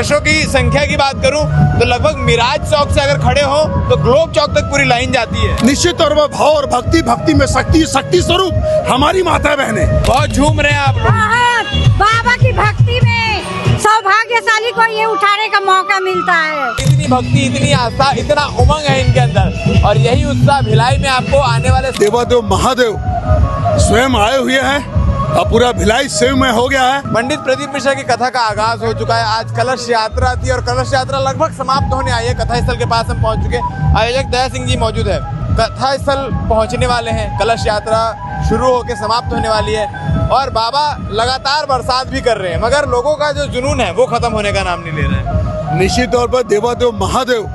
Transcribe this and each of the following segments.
कलशों की संख्या की बात करूं तो लगभग मिराज चौक से अगर खड़े हो तो ग्लोब चौक तक पूरी लाइन जाती है। निश्चित तौर पर भाव और भक्ति, भक्ति में शक्ति, शक्ति स्वरूप हमारी माता बहने बहुत झूम रहे हैं आप लोग। बाबा की भक्ति में सौभाग्यशाली को ये उठाने का मौका मिलता है। इतनी भक्ति, इतनी आस्था, इतना उमंग है इनके अंदर, और यही उत्साह भिलाई में आपको आने वाले देवादेव महादेव स्वयं आए हुए हैं और पूरा भिलाई सेव में हो गया है। पंडित प्रदीप मिश्रा की कथा का आगाज हो चुका है। आज कलश यात्रा थी और कलश यात्रा लगभग समाप्त होने आई है। कथा स्थल के पास हम पहुंच चुके। आयोजक दया सिंह जी मौजूद है। कथा स्थल पहुंचने वाले हैं। कलश यात्रा शुरू होकर समाप्त होने वाली है और बाबा लगातार बरसात भी कर रहे हैं, मगर लोगों का जो जुनून है वो खत्म होने का नाम नहीं ले रहे हैं। निश्चित तौर पर देवादेव महादेव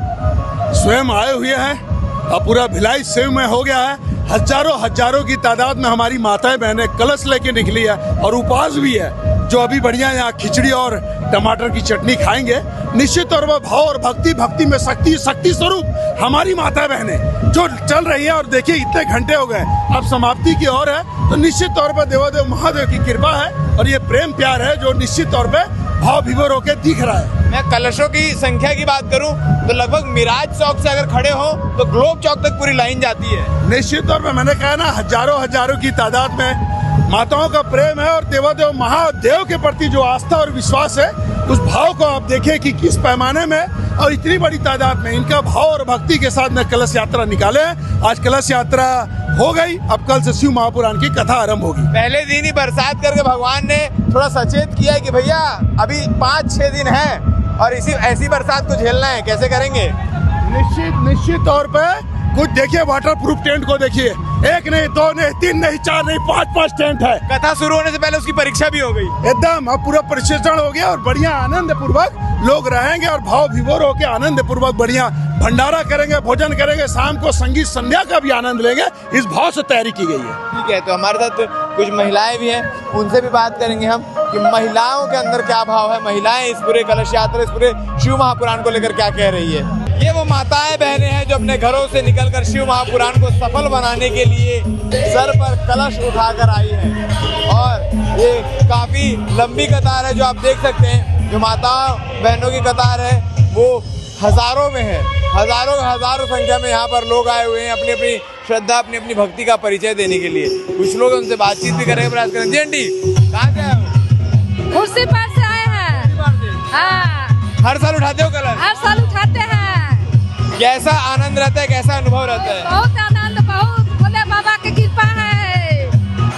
स्वयं आए हुए हैं और पूरा भिलाई सेव में हो गया है। हजारों की तादाद में हमारी माताएं बहनें कलश लेके निकली है और उपवास भी है, जो अभी बढ़िया यहाँ खिचड़ी और टमाटर की चटनी खाएंगे। निश्चित तौर पर भाव और भक्ति, भक्ति में शक्ति, शक्ति स्वरूप हमारी माता बहनें जो चल रही है। और देखिए इतने घंटे हो गए, अब समाप्ति की ओर है, तो निश्चित तौर पर देवादेव महादेव की कृपा है और ये प्रेम प्यार है जो निश्चित तौर पर भाव विभोर होकर दिख रहा है। मैं कलशों की संख्या की बात करूं तो लगभग मिराज चौक से अगर खड़े हो तो ग्लोब चौक तक पूरी लाइन जाती है। निश्चित तौर पर मैंने कहा ना, हजारों की तादाद में माताओं का प्रेम है और देवादेव महादेव के प्रति जो आस्था और विश्वास है, उस भाव को आप देखिए कि किस पैमाने में और इतनी बड़ी तादाद में इनका भाव और भक्ति के साथ में कलश यात्रा निकाले हैं। आज कलश यात्रा हो गई, अब कल से शिव महापुराण की कथा आरंभ होगी। पहले दिन ही बरसात करके भगवान ने थोड़ा सचेत किया है कि भैया अभी 5-6 दिन है और ऐसी बरसात को झेलना है, कैसे करेंगे। निश्चित तौर पे कुछ देखिए, वाटर प्रूफ टेंट को देखिए, 1 नहीं 2 नहीं 3 नहीं 4 नहीं 5 टेंट है। कथा शुरू होने से पहले उसकी परीक्षा भी हो गई एकदम। अब पूरा प्रशिक्षण हो गया और बढ़िया आनंद पूर्वक लोग रहेंगे और भाव विभोर होकर आनंद पूर्वक बढ़िया भंडारा करेंगे, भोजन करेंगे, शाम को संगीत संध्या का भी आनंद लेंगे। इस भाव से तैयारी की गई है। ठीक है, तो हमारे साथ कुछ महिलाएं भी हैं, उनसे भी बात करेंगे हम कि महिलाओं के अंदर क्या भाव है, महिलाएं इस पूरे कलश यात्रा, इस पूरे शिव महापुराण को लेकर क्या कह रही है। ये वो माताएं बहनें हैं जो अपने घरों से निकलकर शिव महापुराण को सफल बनाने के लिए सर पर कलश उठाकर आई हैं और ये काफी लंबी कतार है जो आप देख सकते हैं। जो माताओं बहनों की कतार है वो हजारों में है, हजारों संख्या में यहाँ पर लोग आए हुए हैं अपनी अपनी श्रद्धा, अपनी अपनी भक्ति का परिचय देने के लिए। कुछ लोग उनसे बातचीत भी करेंगे, प्रयास करेंगे। जी आंटी, कहाँ से आए हो? कुर्सी पर से आए हैं। हाँ, हर साल उठाते हो कलश? हर साल उठाते हैं। कैसा आनंद रहता है, कैसा अनुभव रहता है? बहुत आनंद, बहुत भोले बाबा की कृपा है।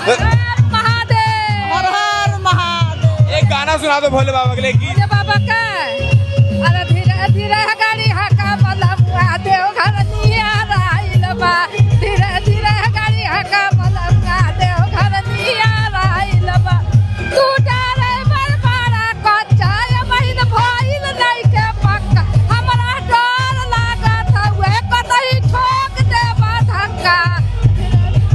हर हर महादेव, हर हर महादेव। एक गाना सुना दो भोले बाबा के लिए। भोले बाबा का अरे धीरे धीरे गाड़ी हका मलमुआ देव घर निया राइल बा, धीरे धीरे गाड़ी हका मलमुआ देव घर निया राइल बा। तू डरे बरबारा कच्चा ये महीन भइल नहीं के पक्का, हमरा डर लागत हुए कतई ठोक देबा धक्का।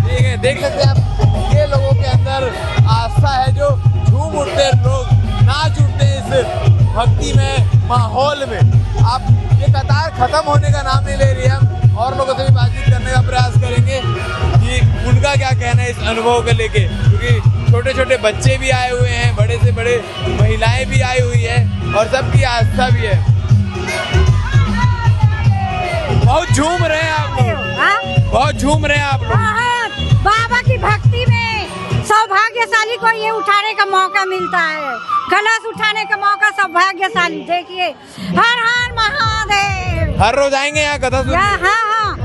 ठीक है, देख सकते हैं आप, ये लोगों के अंदर आस्था है जो झूम उठते हैं, लोग नाच उठते हैं इस भक्ति में, माहौल में। आप ये कतार खत्म होने का नाम नहीं ले रही है। हम और लोगों से भी बातचीत करने का प्रयास करेंगे कि उनका क्या कहना है इस अनुभव को लेके, क्योंकि छोटे छोटे बच्चे भी आए हुए हैं, बड़े से बड़े महिलाएं भी आई हुई है और सबकी आस्था भी है। बहुत झूम रहे हैं आप लोग, बहुत झूम रहे हैं आप लोग। बाबा की भक्ति में सौभाग्यशाली को ये उठाने का मौका मिलता है, कलश उठाने का मौका सौभाग्यशाली। देखिए, हर हर महादेव। हर रोज आएंगे यहाँ कथा सुनने? हाँ,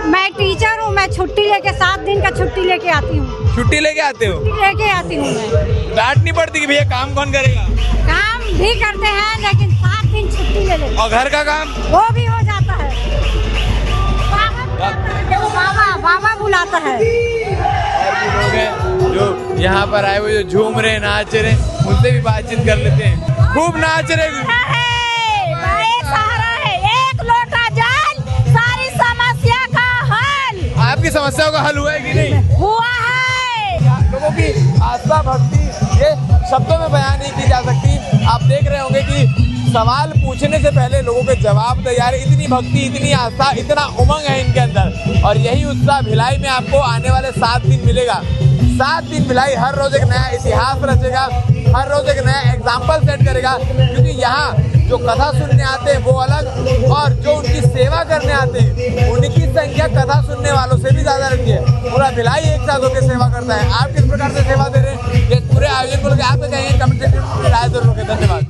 मैं टीचर हूँ। मैं छुट्टी लेके 7 दिन का छुट्टी लेके आती हूँ। छुट्टी लेके आते हो? लेके आती हूँ मैं। डांट नहीं पड़ती कि भैया काम कौन करेगा? काम भी करते हैं लेकिन 7 दिन छुट्टी ले लेते। और घर का काम? वो भी हो जाता है। बाबा बुलाता है। और भी लोग हैं जो यहाँ पर आए हुए, जो झूम रहे, नाच रहे, उनसे भी बातचीत कर लेते हैं। खूब नाच रहे। सहारा है, एक लोटा जल, सारी समस्या का हल। आपकी समस्याओं का हल हुआ है कि नहीं? हुआ है। लोगों की आस्था, भक्ति ये शब्दों में बयान नहीं की जा सकती। आप देख रहे होंगे कि सवाल पूछने से पहले लोगों के जवाब तैयार। इतनी भक्ति, इतनी आस्था, इतना उमंग है इनके अंदर, और यही उत्साह भिलाई में आपको आने वाले 7 दिन मिलेगा। 7 दिन भिलाई हर रोज एक नया इतिहास रचेगा, हर रोज एक नया एग्जाम्पल सेट करेगा, क्योंकि यहाँ जो कथा सुनने आते हैं वो अलग, और जो उनकी सेवा करने आते हैं उनकी संख्या कथा सुनने वालों से भी ज्यादा रहती है। पूरा भिलाई एक साथ होकर सेवा करता है। आप किस प्रकार से सेवा दे रहे हैं, ये पूरे आयोजन को लेकर आप कहेंगे कमेंट सेक्शन में राय जरूर रखें। धन्यवाद।